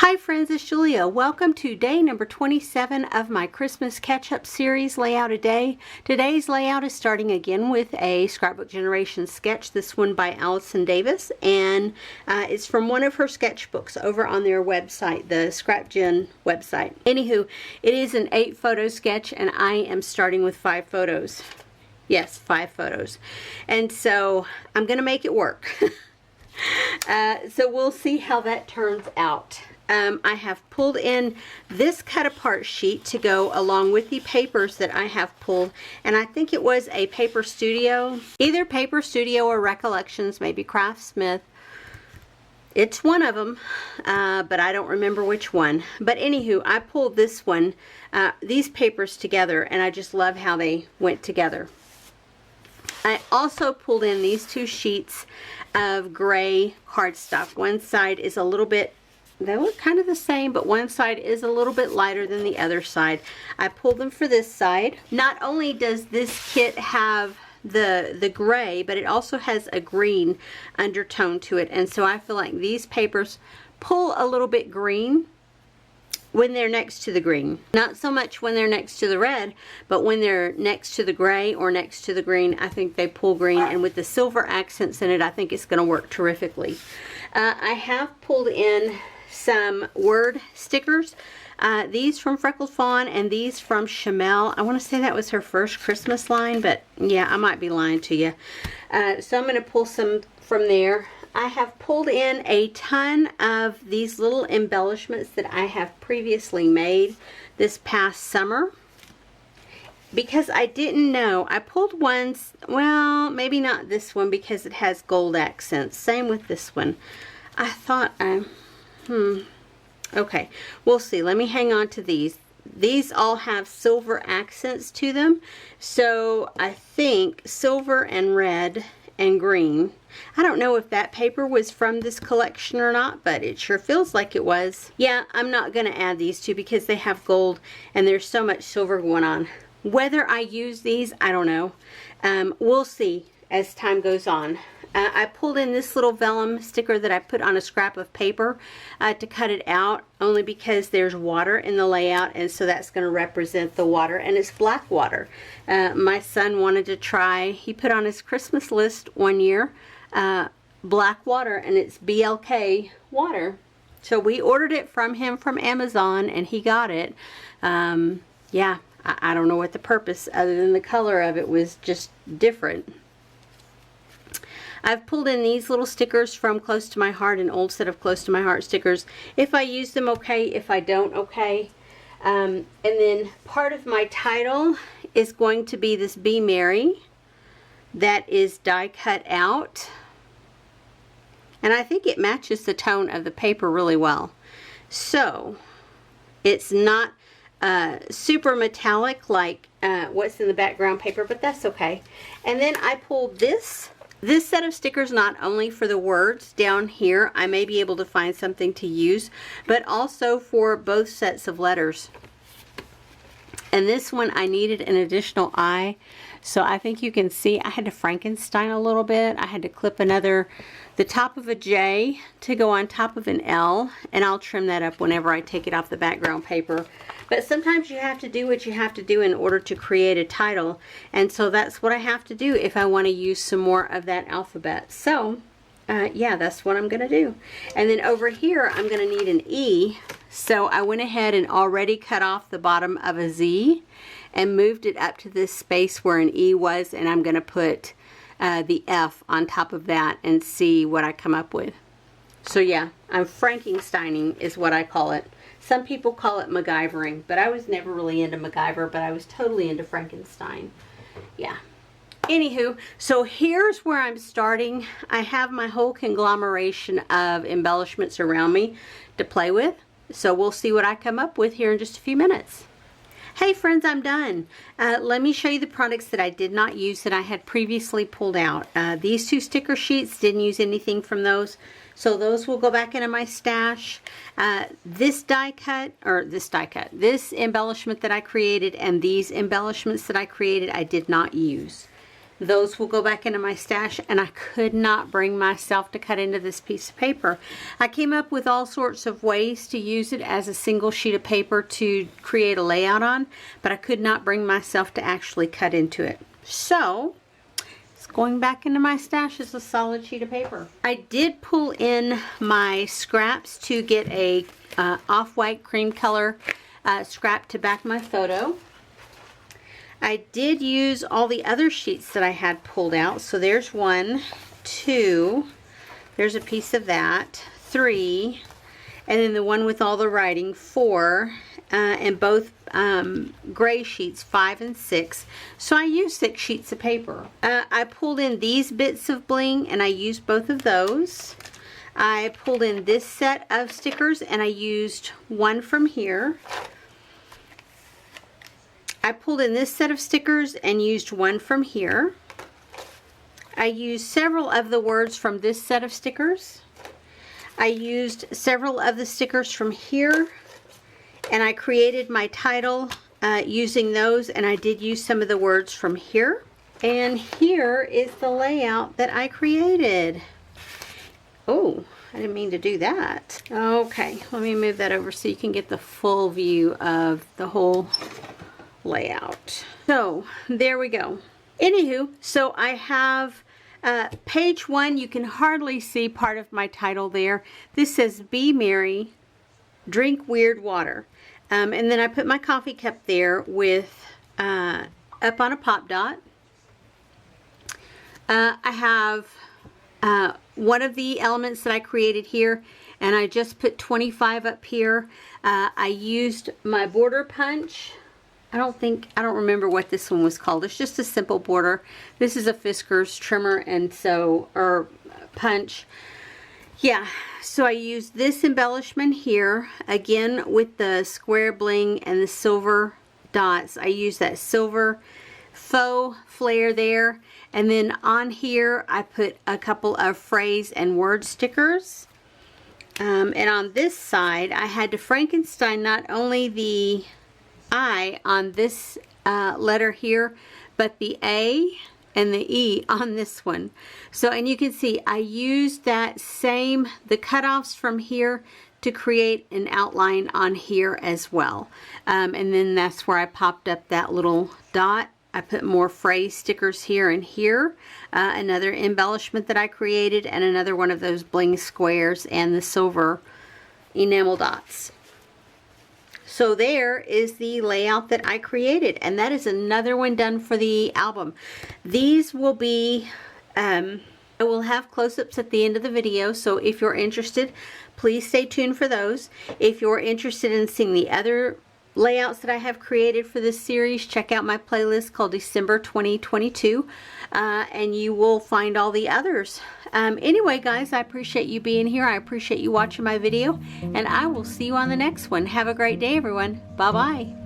Hi friends, it's Julia. Welcome to day number 27 of my Christmas catch-up series, Layout a Day. Today's layout is starting again with a Scrapbook Generation sketch, this one by Allison Davis, and it's from one of her sketchbooks over on their website, the ScrapGen website. Anywho, it is an 8-photo sketch and I am starting with 5 photos. Yes, 5 photos. And so I'm going to make it work. So we'll see how that turns out. I have pulled in this cut apart sheet to go along with the papers that I have pulled, and I think it was a Paper Studio, either Paper Studio or Recollections, maybe Craftsmith. It's one of them, but I don't remember which one. But anywho, I pulled this one, these papers together, and I just love how they went together. I also pulled in these 2 sheets of gray cardstock. One side is a little bit, they look kind of the same, but one side is a little bit lighter than the other side. I pulled them for this side. Not only does this kit have the gray, but it also has a green undertone to it, and so I feel like these papers pull a little bit green when they're next to the green. Not so much when they're next to the red, but when they're next to the gray or next to the green, I think they pull green, and with the silver accents in it, I think it's going to work terrifically. I have pulled in some word stickers. These from Freckled Fawn and these from Chamel. I want to say that was her first Christmas line, but yeah, I might be lying to you. So I'm going to pull some from there. I have pulled in a ton of these little embellishments that I have previously made this past summer. Because I didn't know, I pulled ones, well, maybe not this one because it has gold accents. Same with this one. I thought, okay, we'll see. Let me hang on to these. These all have silver accents to them. So I think silver and red and green. I don't know if that paper was from this collection or not, but it sure feels like it was. Yeah, I'm not going to add these 2 because they have gold and there's so much silver going on. Whether I use these, I don't know. We'll see as time goes on. I pulled in this little vellum sticker that I put on a scrap of paper to cut it out, only because there's water in the layout, and so that's going to represent the water, and it's black water. My son wanted to try, he put on his Christmas list one year, black water, and it's BLK water. So we ordered it from him from Amazon, and he got it. Yeah, I don't know what the purpose, other than the color of it was just different. I've pulled in these little stickers from Close to My Heart, an old set of Close to My Heart stickers. If I use them, okay. If I don't, okay. And then part of my title is going to be this Be Merry. That is die cut out. And I think it matches the tone of the paper really well. So, it's not super metallic like what's in the background paper, but that's okay. And then I pulled this set of stickers not only for the words down here, I may be able to find something to use, but also for both sets of letters. And this one I needed an additional I, so I think you can see I had to Frankenstein a little bit. I had to clip the top of a J to go on top of an L, and I'll trim that up whenever I take it off the background paper. But sometimes you have to do what you have to do in order to create a title, and so that's what I have to do if I want to use some more of that alphabet. So yeah, that's what I'm going to do. And then over here I'm going to need an E, so I went ahead and already cut off the bottom of a Z and moved it up to this space where an E was, and I'm going to put the F on top of that and see what I come up with. So yeah, I'm Frankensteining is what I call it. Some people call it MacGyvering, but I was never really into MacGyver, but I was totally into Frankenstein. Yeah. Anywho, so here's where I'm starting. I have my whole conglomeration of embellishments around me to play with. So we'll see what I come up with here in just a few minutes. Hey friends, I'm done. Let me show you the products that I did not use that I had previously pulled out. These 2 sticker sheets, didn't use anything from those. So those will go back into my stash. This embellishment that I created and these embellishments that I created, I did not use. those will go back into my stash, and I could not bring myself to cut into this piece of paper. I came up with all sorts of ways to use it as a single sheet of paper to create a layout on, but I could not bring myself to actually cut into it. So it's going back into my stash as a solid sheet of paper. I did pull in my scraps to get a off-white cream color scrap to back my photo. I did use all the other sheets that I had pulled out. So there's 1, 2, there's a piece of that, 3, and then the one with all the writing, 4, and both gray sheets, 5 and 6. So I used 6 sheets of paper. I pulled in these bits of bling and I used both of those. I pulled in this set of stickers and I used one from here. I pulled in this set of stickers and used one from here. I used several of the words from this set of stickers. I used several of the stickers from here, and I created my title using those, and I did use some of the words from here. And here is the layout that I created. Oh, I didn't mean to do that. Okay, let me move that over so you can get the full view of the whole layout. So there we go. Anywho, so I have page 1. You can hardly see part of my title there. This says "Be Merry, Drink Weird Water," and then I put my coffee cup there with up on a pop dot. I have one of the elements that I created here, and I just put 25 up here. I used my border punch. I don't remember what this one was called. It's just a simple border. This is a Fisker's trimmer and or punch. Yeah, so I used this embellishment here, again with the square bling and the silver dots. I used that silver faux flare there. And then on here, I put a couple of phrase and word stickers. And on this side, I had to Frankenstein not only the I on this letter here, but the A and the E on this one. So, and you can see I used that same, the cutoffs from here to create an outline on here as well. And then that's where I popped up that little dot. I put more phrase stickers here and here. Another embellishment that I created, and another one of those bling squares and the silver enamel dots. So there is the layout that I created, and that is another one done for the album. These will be, I will have close-ups at the end of the video, so if you're interested, please stay tuned for those. If you're interested in seeing the other layouts that I have created for this series, check out my playlist called December 2022, and you will find all the others. Anyway, guys, I appreciate you being here. I appreciate you watching my video, and I will see you on the next one. Have a great day, everyone. Bye-bye.